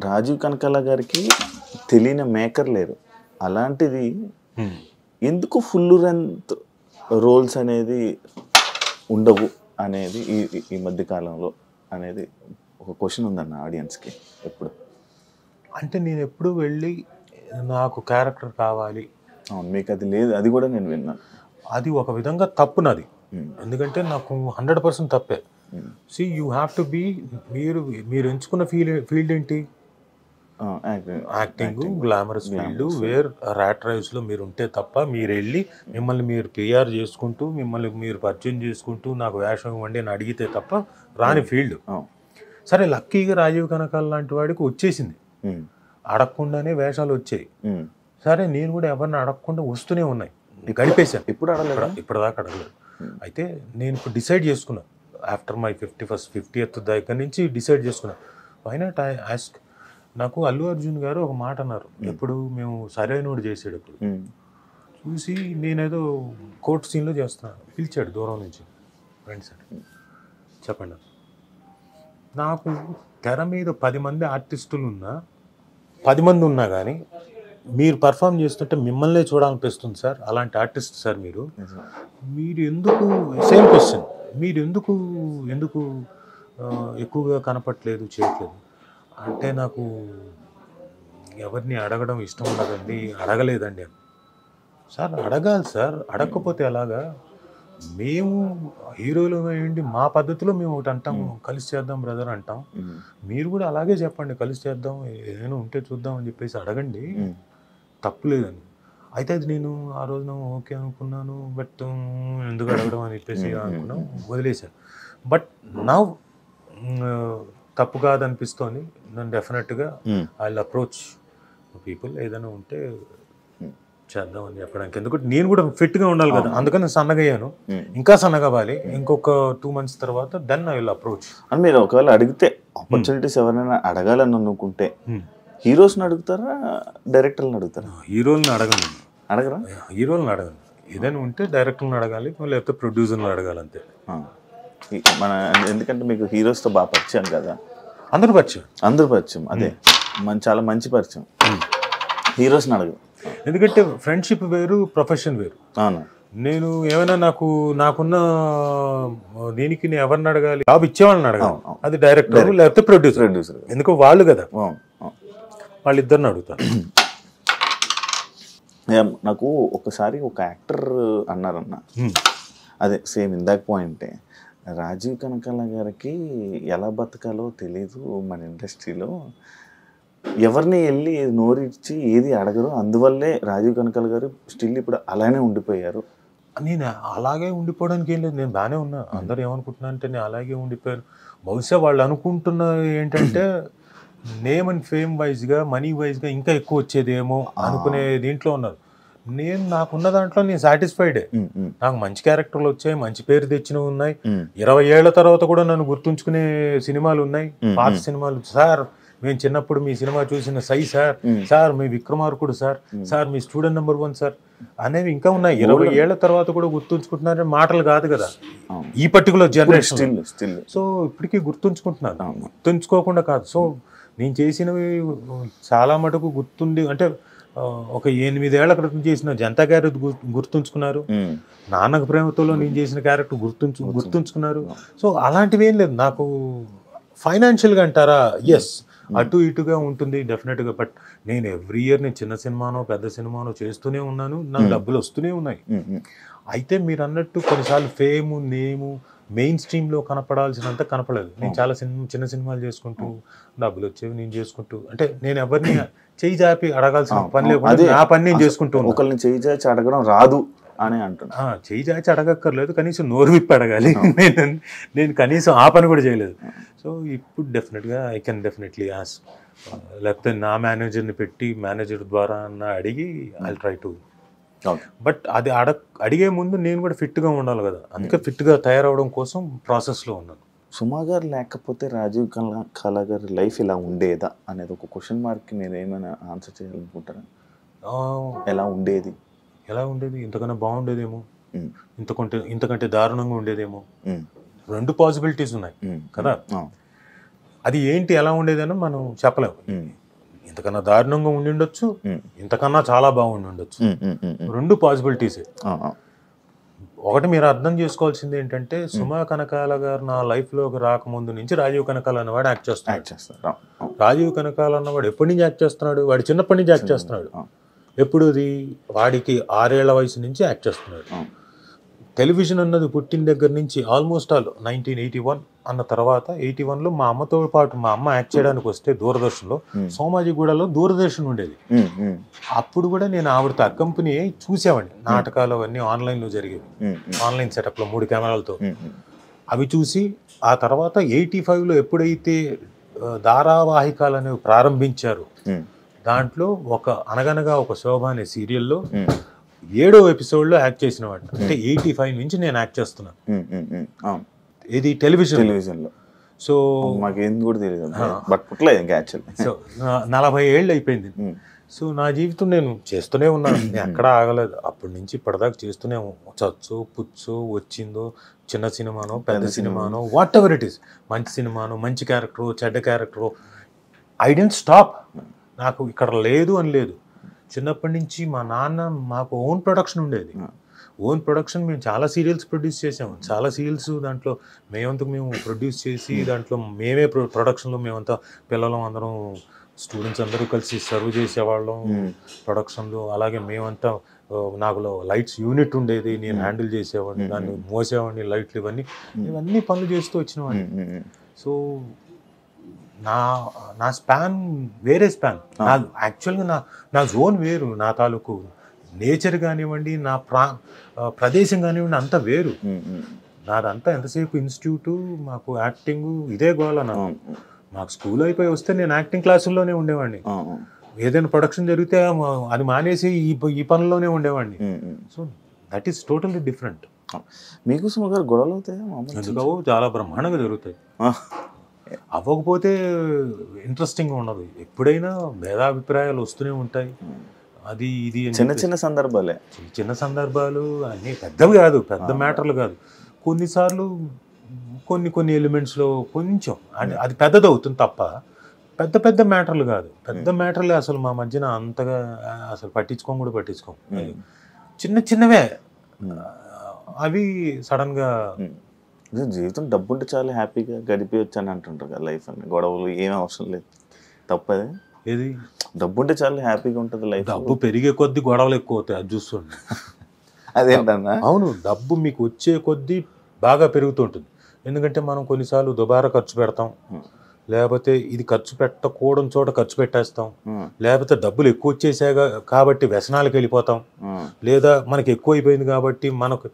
రాజీవ్ కనకాల గారికి తెలియని మేకర్ లేరు. అలాంటిది ఎందుకు ఫుల్ లెంత్ రోల్స్ అనేది ఉండవు అనేది ఈ మధ్య కాలంలో అనేది ఒక క్వశ్చన్ ఉందన్న ఆడియన్స్కి ఎప్పుడు. అంటే నేను ఎప్పుడు వెళ్ళి నాకు క్యారెక్టర్ కావాలి, అవును, మీకు అది లేదు, అది కూడా నేను విన్నాను. అది ఒక విధంగా తప్పు నాది. ఎందుకంటే నాకు 100% తప్పే. So you have to be, మీరు ఎంచుకున్న ఫీల్డ్ ఏంటి? Acting, glamorous field, where rat రేస్లో మీరు ఉంటే తప్ప మీరు వెళ్ళి మిమ్మల్ని మీరు పిఆర్ చేసుకుంటూ మిమ్మల్ని మీరు పరిచయం చేసుకుంటూ నాకు వేషం ఇవ్వండి అని అడిగితే తప్ప రాని ఫీల్డ్. సరే, లక్కీగా రాజీవ్ కనకాల లాంటి వాడికి వచ్చేసింది, అడగకుండానే వేషాలు వచ్చాయి. సరే, నేను కూడా ఎవరిని అడగకుండా వస్తూనే ఉన్నాయి, గడిపేశాను. ఇప్పుడు అడగలేదు, ఇప్పటిదాకా అడగలేదు. అయితే నేను ఇప్పుడు డిసైడ్ చేసుకున్నాను, ఆఫ్టర్ మై 50th దగ్గర నుంచి డిసైడ్ చేసుకున్నాను, వై నాట్ ఐ ఆస్క్. నాకు అల్లు అర్జున్ గారు ఒక మాట అన్నారు, ఎప్పుడు మేము సరైనోడు చేసేటప్పుడు చూసి, నేనేదో కోర్ట్ సీన్లో చేస్తున్నాను, పిలిచాడు దూరం నుంచి, రండి సార్ చెప్పండి. నాకు తెర మీద 10 మంది ఆర్టిస్టులు ఉన్నా, 10 మంది ఉన్నా కానీ మీరు పర్ఫామ్ చేస్తుంటే మిమ్మల్నే చూడాలనిపిస్తుంది సార్, అలాంటి ఆర్టిస్ట్ సార్ మీరు ఎందుకు, సేమ్ క్వశ్చన్, మీరు ఎందుకు ఎక్కువగా కనపట్లేదు, చేయట్లేదు అంటే, నాకు ఎవరిని అడగడం ఇష్టం ఉండదండి, అడగలేదండి అని. సార్ అడగాలి సార్, అడగకపోతే ఎలాగా? మేము హీరోలు ఏంటి, మా పద్ధతిలో మేము ఒకటి అంటాం, కలిసి చేద్దాం బ్రదర్ అంటాం, మీరు కూడా అలాగే చెప్పండి, కలిసి చేద్దాం, ఏదైనా ఉంటే చూద్దాం అని చెప్పేసి అడగండి, తప్పులేదని. అయితే అది నేను ఆ రోజున ఓకే అనుకున్నాను, బట్ ఎందుకు అడగడం అని చెప్పేసి అనుకున్నాం, వదిలేశాను. బట్ నా తప్పు కాదనిపిస్తోంది, నన్ను డెఫినెట్గా ఐ విల్ అప్రోచ్ పీపుల్, ఏదైనా ఉంటే చేద్దాం అని చెప్పడానికి. ఎందుకంటే నేను కూడా ఫిట్గా ఉండాలి కదా, అందుకని సన్నగా అయ్యాను, ఇంకా సన్నగా అవ్వాలి. ఇంకొక 2 months తర్వాత దెన్ ఐ విల్ అప్రోచ్. అని మీరు ఒకవేళ అడిగితే, ఆపర్చునిటీస్ ఎవరైనా అడగాలని అనుకుంటే హీరోస్ని అడుగుతారా, డైరెక్టర్లను అడుగుతారా? హీరోలను అడగను, అడగరా? హీరోలను అడగను, ఏదైనా ఉంటే డైరెక్టర్లను అడగాలి, లేకపోతే ప్రొడ్యూసర్లను అడగాలి అంతే. ఎందుకంటే మీకు హీరోస్తో బాగా పరిచయం కదా, అందరూ పరిచయం, అదే చాలా మంచి పరిచయం. హీరోస్ని అడగదు, ఎందుకంటే ఫ్రెండ్షిప్ వేరు, ప్రొఫెషన్ వేరు. అవును, నేను ఏమైనా నాకున్న దీనికి నేను ఎవరిని అడగాలి, జాబ్ ఇచ్చేవాళ్ళని అడగాలి, అది డైరెక్టర్ లేకపోతే ప్రొడ్యూసర్. ఎందుకు వాళ్ళు కదా, వాళ్ళిద్దరిని అడుగుతాను. నాకు ఒకసారి ఒక యాక్టర్ అన్నారన్న, అదే సేమ్ ఇందాక పాయింటే, రాజీవ్ కనకాల గారికి ఎలా బతకాలో తెలీదు మన ఇండస్ట్రీలో, ఎవరిని వెళ్ళి నోరిచ్చి ఏది అడగరు, అందువల్లే రాజీవ్ కనకాల గారు స్టిల్ ఇప్పుడు అలానే ఉండిపోయారు. నేను అలాగే ఉండిపోవడానికి ఏం లేదు, నేను బాగానే ఉన్నా. అందరూ ఏమనుకుంటున్నా అంటే నేను అలాగే ఉండిపోయాను. బహుశా వాళ్ళు అనుకుంటున్న ఏంటంటే నేమ్ అండ్ ఫేమ్ వైజ్గా, మనీ వైజ్గా ఇంకా ఎక్కువ వచ్చేదేమో అనుకునే దీంట్లో ఉన్నారు. నాకున్న దాంట్లో నేను సాటిస్ఫైడే. నాకు మంచి క్యారెక్టర్లు వచ్చాయి, మంచి పేరు తెచ్చినవి ఉన్నాయి, 20 ఏళ్ల తర్వాత కూడా నన్ను గుర్తుంచుకునే సినిమాలు ఉన్నాయి, పాత సినిమాలు. సార్ మేము చిన్నప్పుడు మీ సినిమా చూసిన సై సార్, సార్ మీ విక్రమార్కుడు సార్, సార్ మీ స్టూడెంట్ నెంబర్ 1 సార్ అనేవి ఇంకా ఉన్నాయి. 20 ఏళ్ల తర్వాత కూడా గుర్తుంచుకుంటున్నారని మాటలు కాదు కదా ఈ పర్టికులర్ జనరేషన్. సో ఇప్పటికీ గుర్తుంచుకుంటున్నాను, గుర్తుంచుకోకుండా కాదు. సో నేను చేసినవి చాలా మటుకు గుర్తుండి, అంటే ఒక 8 ఏళ్ల క్రితం చేసిన జనతా క్యారెక్టర్ గుర్తుంచుకున్నారు, నాన్నకు ప్రేమతోలో నేను చేసిన క్యారెక్టర్ గుర్తుంచుకున్నారు. సో అలాంటివి ఏం లేదు నాకు. ఫైనాన్షియల్గా అంటారా, ఎస్ అటు ఇటుగా ఉంటుంది డెఫినెట్గా. బట్ నేను ఎవ్రీ ఇయర్ నేను చిన్న సినిమానో పెద్ద సినిమానో చేస్తూనే ఉన్నాను, నాకు డబ్బులు వస్తూనే ఉన్నాయి. అయితే మీరు అన్నట్టు కొన్నిసార్లు ఫేము, నేము మెయిన్ స్ట్రీమ్లో కనపడాల్సినంత కనపడలేదు. నేను చాలా చిన్న సినిమాలు చేసుకుంటూ డబ్బులు వచ్చేవి నేను చేసుకుంటూ, అంటే నేను ఎవరిని చేయి చాపి అడగాల్సిన పని లేకుండా నా పని నేను చేసుకుంటూ, ఒకరిని చేయి చాచి అడగడం రాదు అని అంటున్నా. చేయి చాచి అడగక్కర్లేదు, కనీసం నోరు విప్పి అడగాలి. నేను కనీసం ఆ పని కూడా చేయలేదు. సో ఇప్పుడు డెఫినెట్గా ఐ కెన్ డెఫినెట్లీ ఆస్క్, లేకపోతే నా మేనేజర్ని పెట్టి మేనేజర్ ద్వారా అడిగి ఐ ట్రై టు. బట్ అది అడిగే ముందు నేను కూడా ఫిట్గా ఉండాలి కదా, అందుకే ఫిట్గా తయారవడం కోసం ప్రాసెస్లో ఉన్నాను. సుమా గారు లేకపోతే రాజీవ్ కనకాల గారి లైఫ్ ఇలా ఉండేదా అనేది ఒక క్వశ్చన్ మార్క్కి మీరు ఏమైనా ఆన్సర్ చేయాలనుకుంటారా? ఎలా ఉండేది, ఇంతకన్నా బాగుండేదేమో, ఇంతకంటే దారుణంగా ఉండేదేమో. 2 పాసిబిలిటీస్ ఉన్నాయి కదా. అది ఏంటి ఎలా ఉండేదని మనం చెప్పలేము. ఇంతకన్నా దారుణంగా ఉండి ఉండొచ్చు, ఇంతకన్నా చాలా బాగుండి ఉండొచ్చు. రెండు పాసిబిలిటీసే. ఒకటి మీరు అర్థం చేసుకోవాల్సింది ఏంటంటే, సుమా కనకాల గారు నా లైఫ్లోకి రాకముందు నుంచి రాజీవ్ కనకాల అన్నవాడు యాక్ట్ చేస్తున్నాడు. రాజీవ్ కనకాల అన్నవాడు ఎప్పటి నుంచి యాక్ట్ చేస్తున్నాడు? వాడి చిన్నప్పటి నుంచి యాక్ట్ చేస్తున్నాడు. ఎప్పుడు వాడికి 6 ఏళ్ల వయసు నుంచి యాక్ట్ చేస్తున్నాడు. టెలివిజన్ అన్నది పుట్టిన దగ్గర నుంచి ఆల్మోస్ట్ ఆల్ 1981 అన్న తర్వాత 81లో మా అమ్మతో పాటు మా అమ్మ యాక్ట్ చేయడానికి వస్తే దూరదర్శన్లో, సోమాజిగూడలో దూరదర్శన్ ఉండేది. అప్పుడు కూడా నేను ఆవిడతో అకంపెనీ చూసేవాడిని. నాటకాలు అవన్నీ ఆన్లైన్లో జరిగేవి, ఆన్లైన్ సెటప్లో 3 కెమెరాలతో. అవి చూసి ఆ తర్వాత 85లో ఎప్పుడైతే ధారావాహికాలు అనేవి ప్రారంభించారు, దాంట్లో అనగనగా ఒక శోభ అనే సీరియల్లో 7వ ఎపిసోడ్లో యాక్ట్ చేసిన వాడిని. అంటే 85 నుంచి నేను యాక్ట్ చేస్తున్నాను. ఇది టెలివిజన్లో. సో మాకేం కూడా తెలియదు, బట్ పుట్టలేదు ఇంకా యాక్చువల్లీ. సో 40 ఏళ్ళు అయిపోయింది. సో నా జీవితం నేను చేస్తూనే ఉన్నాను, నేను ఎక్కడా ఆగలేదు. అప్పటి నుంచి ఇప్పటిదాకా చేస్తూనే చచ్చు పుచ్చు వచ్చిందో, చిన్న సినిమానో పెద్ద సినిమానో, వాట్ ఎవర్ ఇట్ ఈస్, మంచి సినిమానో మంచి క్యారెక్టరు చెడ్డ క్యారెక్టరు, ఐ డెంట్ స్టాప్. నాకు ఇక్కడ లేదు అని లేదు. చిన్నప్పటి నుంచి మా నాన్న మాకు ఓన్ ప్రొడక్షన్ ఉండేది. ఓన్ ప్రొడక్షన్ మేము చాలా సీరియల్స్ ప్రొడ్యూస్ చేసాము. చాలా సీరియల్స్ దాంట్లో మేము ప్రొడ్యూస్ చేసి దాంట్లో మేమే ప్రొడక్షన్లో మేమంతా పిల్లలం అందరం స్టూడెంట్స్ అందరూ కలిసి సర్వ్ చేసేవాళ్ళం ప్రొడక్షన్లో. అలాగే మేమంతా నాకు లైట్స్ యూనిట్ ఉండేది, నేను హ్యాండిల్ చేసేవాడిని, దాన్ని మోసేవాడిని, లైట్లు ఇవన్నీ పనులు చేస్తూ వచ్చినవాడిని. సో నా స్పాన్ వేరే స్పాన్. యాక్చువల్గా నా జోన్ వేరు. నా తాలూకు నేచర్ కానివ్వండి, నా ప్రదేశం కానివ్వండి, అంతా వేరు. నాదంతా ఎంతసేపు ఇన్స్టిట్యూటు, మాకు యాక్టింగ్ ఇదే గోల. మాకు స్కూల్ అయిపోయి వస్తే నేను యాక్టింగ్ క్లాసుల్లోనే ఉండేవాడిని. ఏదైనా ప్రొడక్షన్ జరిగితే అది మానేసి ఈ పనుల్లోనే ఉండేవాడిని. So that is totally different. మీకు సుమ గారు గొడవలు అవుతాయి? ఎందుకు చాలా బ్రహ్మాండంగా జరుగుతాయి. అవ్వకపోతే ఇంట్రెస్టింగ్గా ఉండదు. ఎప్పుడైనా భేదాభిప్రాయాలు వస్తూనే ఉంటాయి. అది ఇది చిన్న సందర్భాలే, చిన్న సందర్భాలు అన్నీ పెద్దవి కాదు, పెద్ద మ్యాటర్లు కాదు. కొన్నిసార్లు కొన్ని ఎలిమెంట్స్లో కొంచెం అంటే అది పెద్దది అవుతుంది తప్ప పెద్ద మ్యాటర్లు కాదు. పెద్ద మ్యాటర్లే అసలు మా మధ్యన అంతగా అసలు పట్టించుకోం. చిన్నవే అవి సడన్గా. జీవితం డబ్బు ఉంటే చాలా హ్యాపీగా గడిపేయచ్చు అని అంటుంటారు కదా, లైఫ్ అని. గొడవలు ఏమీ అవసరం లేదు, తప్పదే. ఏది డబ్బు ఉంటే చాలా హ్యాపీగా ఉంటుంది లైఫ్. డబ్బు పెరిగే కొద్దీ గొడవలు ఎక్కువ అవుతాయి, అది చూస్తుండే. అదేంటన్నా? అవును, డబ్బు మీకు వచ్చే కొద్దీ బాగా పెరుగుతుంటుంది. ఎందుకంటే మనం కొన్నిసార్లు దుబారా ఖర్చు పెడతాం, లేకపోతే ఇది ఖర్చు పెట్టకూడని చోట ఖర్చు పెట్టేస్తాం, లేకపోతే డబ్బులు ఎక్కువ వచ్చేసాగా కాబట్టి వ్యసనాలకు వెళ్ళిపోతాం, లేదా మనకి ఎక్కువ అయిపోయింది కాబట్టి మనకు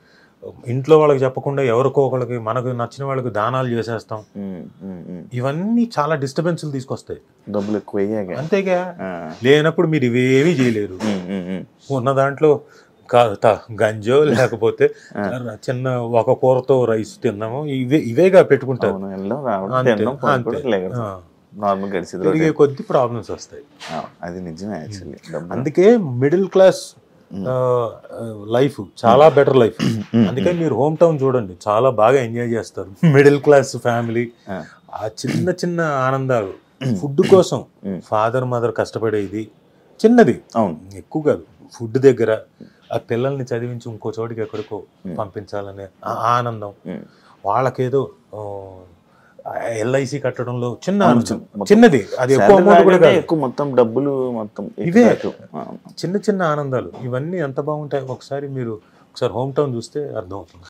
ఇంట్లో వాళ్ళకి చెప్పకుండా ఎవరికో ఒకరికి మనకు నచ్చిన వాళ్ళకి దానాలు చేసేస్తాం. ఇవన్నీ చాలా డిస్టర్బెన్స్లు తీసుకొస్తాయి. డబ్బులు ఎక్కువ అంతేగా. లేనప్పుడు మీరు ఇవేమీ చేయలేరు. ఉన్న దాంట్లో గంజో లేకపోతే చిన్న ఒక కూరతో రైస్ తిన్నాము, ఇవేగా పెట్టుకుంటారు. పెరిగే కొద్ది ప్రాబ్లమ్స్ వస్తాయి. అది నిజమే యాక్చువల్లీ. అందుకే మిడిల్ క్లాస్ లైఫ్ చాలా బెటర్ లైఫ్. అందుకని మీరు హోమ్ టౌన్ చూడండి, చాలా బాగా ఎంజాయ్ చేస్తారు. మిడిల్ క్లాస్ ఫ్యామిలీ, ఆ చిన్న ఆనందాలు. ఫుడ్ కోసం ఫాదర్ మదర్ కష్టపడేది చిన్నది, ఎక్కువ కాదు. ఫుడ్ దగ్గర ఆ పిల్లల్ని చదివించి ఇంకో చోటికి ఎక్కడికో పంపించాలనే ఆనందం. వాళ్ళకేదో ఎల్ఐసి కట్టడంలో చిన్నది, అది ఎక్కువ అమౌంట్ కూడా కాదు, ఎక్కువ మొత్తం డబ్బులు మొత్తం ఇవే చిన్న ఆనందాలు. ఇవన్నీ ఎంత బాగుంటాయి. ఒకసారి హోమ్ టౌన్ చూస్తే అర్థమవుతుంది.